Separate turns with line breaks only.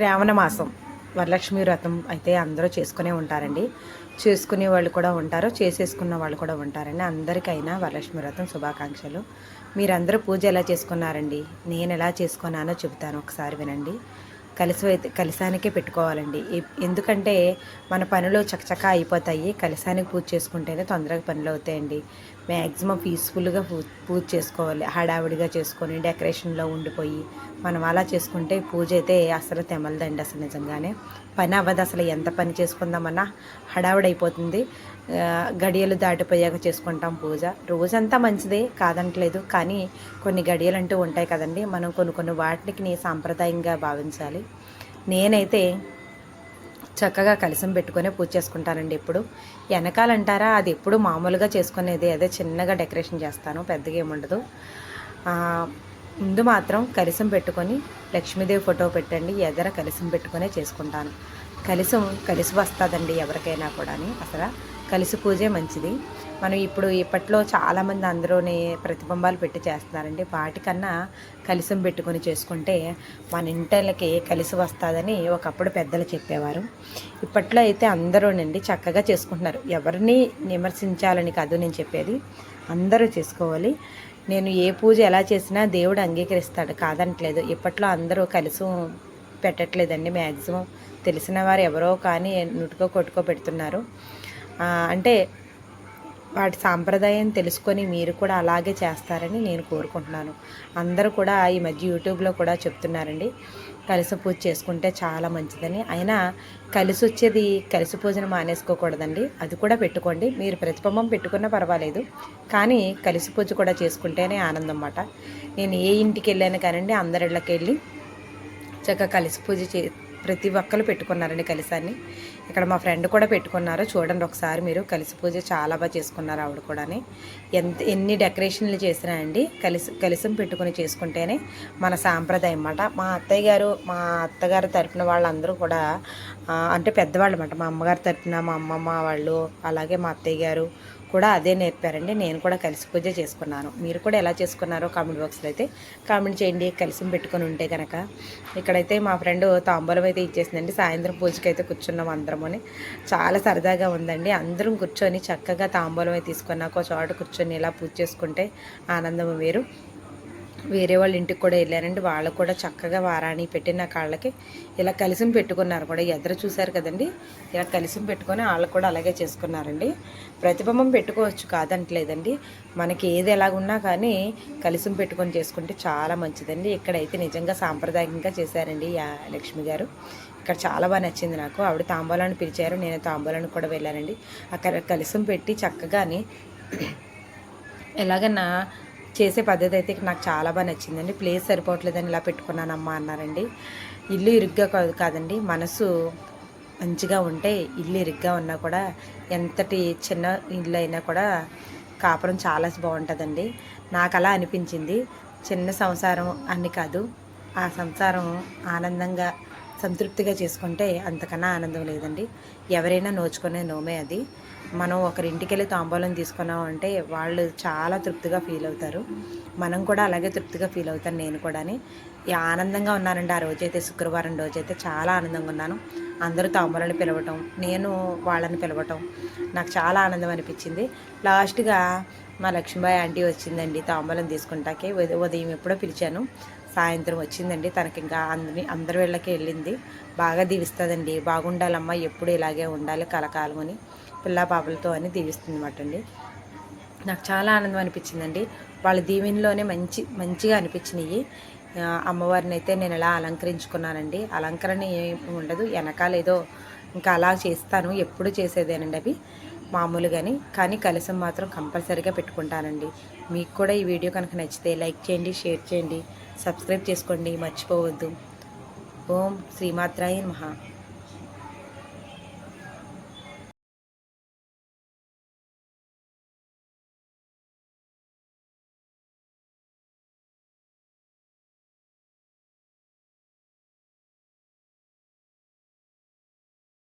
శ్రావణ మాసం వరలక్ష్మి వ్రతం అయితే అందరూ చేసుకునే ఉంటారండి. చేసుకునే వాళ్ళు కూడా ఉంటారు, చేసేసుకున్న వాళ్ళు కూడా ఉంటారండి. అందరికైనా వరలక్ష్మి వ్రతం శుభాకాంక్షలు. మీరందరూ పూజ ఎలా చేసుకున్నారండి? నేను ఎలా చేసుకున్నానో చెబుతాను, ఒకసారి వినండి. కలిసానికే పెట్టుకోవాలండి. ఎందుకంటే మన పనులు చకచకా అయిపోతాయి. కలిసానికి పూజ చేసుకుంటేనే తొందరగా పనులు అవుతాయండి. మ్యాక్సిమం పీస్ఫుల్గా పూజ చేసుకోవాలి. హడావిడిగా చేసుకొని డెకరేషన్లో ఉండిపోయి మనం అలా చేసుకుంటే పూజ అయితే అసలు తెమలదండి. అసలు నిజంగానే పని అవ్వదు. అసలు ఎంత పని చేసుకుందామన్నా హడావిడైపోతుంది. గడియలు దాటిపోయాక చేసుకుంటాం పూజ. రోజంతా మంచిదే కాదనట్లేదు, కానీ కొన్ని గడియలు అంటూ ఉంటాయి కదండి. మనం కొన్ని వాటిని సాంప్రదాయంగా భావించాలి. నేనైతే చక్కగా కలశం పెట్టుకొని పూజ చేసుకుంటానండి. ఎప్పుడు వెనకాలంటారా, అది ఎప్పుడు మామూలుగా చేసుకునేది. అదే చిన్నగా డెకరేషన్ చేస్తాను, పెద్దగా ఏముండదు. ముందు మాత్రం కలశం పెట్టుకొని లక్ష్మీదేవి ఫోటో పెట్టండి, ఎదర కలశం పెట్టుకునే చేసుకుంటాను. కలిసి వస్తుందండి ఎవరికైనా కూడా. అసలు కలిసి పూజే మంచిది. మనం ఇప్పట్లో చాలామంది అందరూనే ప్రతిబింబాలు పెట్టి చేస్తున్నారండి. వాటికన్నా కలిసం పెట్టుకొని చేసుకుంటే మన ఇంటికి కలిసి వస్తుందని ఒకప్పుడు పెద్దలు చెప్పేవారు. ఇప్పట్లో అయితే అందరూనండి చక్కగా చేసుకుంటున్నారు. ఎవరిని విమర్శించాలని కాదు నేను చెప్పేది, అందరూ చేసుకోవాలి. నేను ఏ పూజ ఎలా చేసినా దేవుడు అంగీకరిస్తాడు, కాదనట్లేదు. ఇప్పట్లో అందరూ కలిసి పెట్టట్లేదండి. మ్యాక్సిమం తెలిసిన వారు ఎవరో కానీ నుటుకో కొట్టుకో పెడుతున్నారు. అంటే వాటి సాంప్రదాయం తెలుసుకొని మీరు కూడా అలాగే చేస్తారని నేను కోరుకుంటున్నాను. అందరూ కూడా ఈ మధ్య యూట్యూబ్లో కూడా చెప్తున్నారండి, కలిసి పూజ చేసుకుంటే చాలా మంచిదని. అయినా కలిసి వచ్చేది కలిసి పూజను మానేసుకోకూడదండి, అది కూడా పెట్టుకోండి. మీరు ప్రతిబింబం పెట్టుకున్నా పర్వాలేదు, కానీ కలిసి పూజ కూడా చేసుకుంటేనే ఆనందం అన్నమాట. నేను ఏ ఇంటికి వెళ్ళాను కానండి, అందరి ఇళ్ళకి వెళ్ళి చక్కగా కలిసి పూజ ప్రతి ఒక్కరు పెట్టుకున్నారండి కలిసాన్ని. ఇక్కడ మా ఫ్రెండ్ కూడా పెట్టుకున్నారు, చూడండి ఒకసారి మీరు. కలిసి పూజ చాలా బాగా చేసుకున్నారు ఆవిడ కూడా. ఎన్ని డెకరేషన్లు చేసినా అండి కలిసం పెట్టుకుని చేసుకుంటేనే మన సాంప్రదాయం అన్నమాట. మా అత్తగారు తరపున వాళ్ళందరూ కూడా అంటే పెద్దవాళ్ళు అన్నమాట. మా అమ్మగారు తరపున మా అమ్మమ్మ వాళ్ళు, అలాగే మా అత్తయ్య గారు కూడా అదే నేర్పారండి. నేను కూడా కలిసి పూజ చేసుకున్నాను. మీరు కూడా ఎలా చేసుకున్నారో కామెంట్ బాక్స్లో అయితే కామెంట్ చేయండి. కలిసి పెట్టుకొని ఉంటే కనుక. ఇక్కడైతే మా ఫ్రెండ్ తాంబూలం అయితే ఇచ్చేసిందండి. సాయంత్రం పూజకి అయితే కూర్చున్నాం అందరమని. చాలా సరదాగా ఉందండి. అందరం కూర్చొని చక్కగా తాంబూలం అయితే తీసుకున్నాక ఒక చోట కూర్చొని ఇలా పూజ చేసుకుంటే ఆనందం వేరు. వేరే వాళ్ళ ఇంటికి కూడా వెళ్ళారండి. వాళ్ళు కూడా చక్కగా వారాణి పెట్టిన కాళ్ళకి ఇలా కలిసి పెట్టుకున్నారు కూడా. ఎదురు చూశారు కదండి, ఇలా కలిసి పెట్టుకొని వాళ్ళు కూడా అలాగే చేసుకున్నారండి. ప్రతిబింబం పెట్టుకోవచ్చు, కాదంటలేదండి. మనకి ఏది ఎలాగున్నా కానీ కలిసి పెట్టుకొని చేసుకుంటే చాలా మంచిదండి. ఇక్కడైతే నిజంగా సాంప్రదాయంగా చేశారండి లక్ష్మి గారు. ఇక్కడ చాలా బాగా నచ్చింది నాకు. ఆవిడ తాంబూలాన్ని పిలిచారు, నేను తాంబూలానికి కూడా వెళ్ళానండి. అక్కడ కలిసి పెట్టి చక్కగాని ఎలాగన్నా చేసే పద్ధతి అయితే నాకు చాలా బాగా నచ్చిందండి. ప్లేస్ సరిపోవట్లేదని ఇలా పెట్టుకున్నానమ్మా అన్నారండి. ఇల్లు ఇరుగ్గా కాదండి, మనసు మంచిగా ఉంటే ఇల్లు ఇరుగ్గా ఉన్నా కూడా, ఎంతటి చిన్న ఇల్లు అయినా కూడా కాపురం చాలా బాగుంటుందండి. నాకు అలా అనిపించింది. చిన్న సంసారం అని కాదు, ఆ సంసారం ఆనందంగా సంతృప్తిగా చేసుకుంటే అంతకన్నా ఆనందం లేదండి. ఎవరైనా నోచుకునే నోమే అది. మనం ఒకరింటికి వెళ్ళి తాంబూలం తీసుకున్నాం అంటే వాళ్ళు చాలా తృప్తిగా ఫీల్ అవుతారు. మనం కూడా అలాగే తృప్తిగా ఫీల్ అవుతాను నేను కూడా. ఆనందంగా ఉన్నానండి ఆ రోజైతే. శుక్రవారం రోజైతే చాలా ఆనందంగా ఉన్నాను. అందరూ తాంబూలాన్ని పిలవటం, నేను వాళ్ళని పిలవటం నాకు చాలా ఆనందం అనిపించింది. లాస్ట్గా మా లక్ష్మీబాయి ఆంటీ వచ్చిందండి తాంబూలం తీసుకుంటాకే. ఉదయం ఎప్పుడో పిలిచాను, సాయంత్రం వచ్చిందండి. తనకి ఇంకా అందరి వీళ్ళకి వెళ్ళింది. బాగా దీవిస్తుందండి. బాగుండాలమ్మా, ఎప్పుడు ఇలాగే ఉండాలి కలకాలం అని, పిల్ల పాపలతో అని దీవిస్తుంది అన్నమాట అండి. నాకు చాలా ఆనందం అనిపించిందండి. వాళ్ళ దీవెనలోనే మంచిగా అనిపించినాయి. అమ్మవారిని అయితే నేను ఇలా అలంకరించుకున్నానండి. అలంకరణ ఏమి ఉండదు, వెనకాల ఏదో ఇంకా అలా చేస్తాను, ఎప్పుడు చేసేదేనండి అవి మామూలుగాని. కానీ కలశం మాత్రం కంపల్సరీగా పెట్టుకుంటానండి. మీకు కూడా ఈ వీడియో కనుక నచ్చితే లైక్ చేయండి, షేర్ చేయండి, సబ్స్క్రైబ్ చేసుకోండి, మర్చిపోవద్దు. ఓం శ్రీమాత్రాయ నమః.